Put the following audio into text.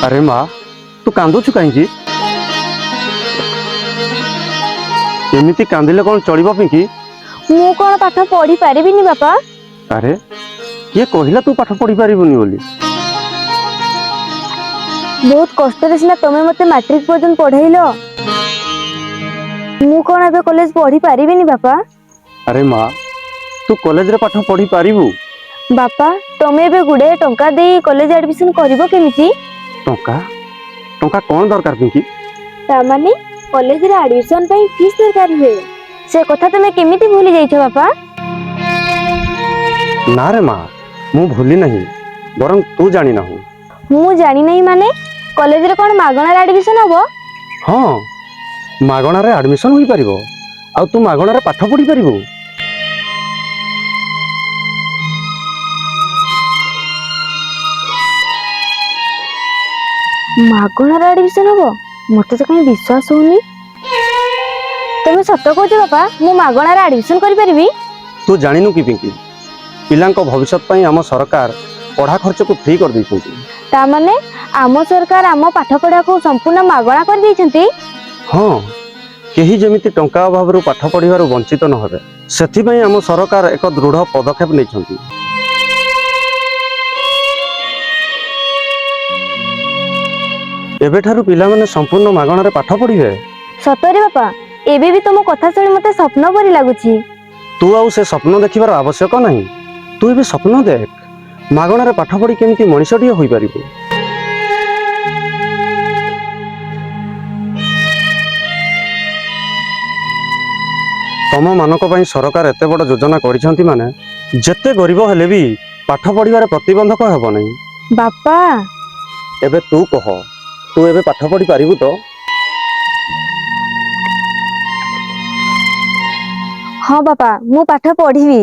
अरे माँ तू कांदुचु कहीं एमती कांदिले कौन चलिबो पिंकी? मु कौन पाठ पढ़ी पारिबिनी बापा? अरे किए कहला तू पाठ पढ़ी पारिबुनी बोली? बहुत कष्ट सिना तमे मते मैट्रिक पर्यंत पढ़ाइलो। मु कौन एबे कॉलेज पढ़ी पारिबिनी बापा? अरे माँ तू कॉलेज रे पाठ पढ़ी पारिबु? बापा तमे एबे गुडे टंका देई कॉलेज एडमिशन करिवो केमिति? टंका टंका कौन दरकार पिंकी? ता माने कॉलेज रे एडमिशन पई फीस दरकार हुए। से कथा तमे केमिति भूली जाइछो बापा? ना रे माँ मु भूली नहीं बरं तू जानी ना हूँ। मु जानी नहीं माने कॉलेज रे कोन मागणा रे एडमिशन हबो? हाँ मागणा रे एडमिशन होई परिबो आ तू मागणा रे पाठ पढ़ी परिबो। मागणा रे एडमिशन हबो? मते तो कहीं विश्वास होनी। तमे सत्य कहछ बापा मु मागणा रे एडमिशन करि परिबी? तू जानिनु कि पिंकी पिलांको भविष्यत पई आम सरकार पढ़ा खर्च को फ्री कर दैछंती। ता माने आम सरकार आम पाठ पढ़ा को संपूर्ण मागणा कर दैछंती? हाँ केही जेमिति टंका अभाव पाठ पढ़िबार वंचित न हेबे सेथि पई आम सरकार एक दृढ़ पदक्षेप नैछंती। एबेठारु पिला माने संपूर्ण मागणा रे पाठ पढ़िबे। सतरे बापा एबे भी तुम कथा सुनी मते स्वप्न परि लागुची। तू आउ से स्वप्न देखिबार आवश्यक नहीं। तू एबे स्वप्न देख मागणा रे पाठ पढ़ी केमिति मनीषटिए होई परिबो। तम मानक पई सरकार एते बड़ योजना करिसंती माने जेते गरीब हेले भी पाठ पढ़िबार प्रतिबंधक हेबो नहीं। बापा एबे तू कह तू एबे पाठ पढ़ी पारिबु तो? हाँ बापा मु पाठ पढ़िबी।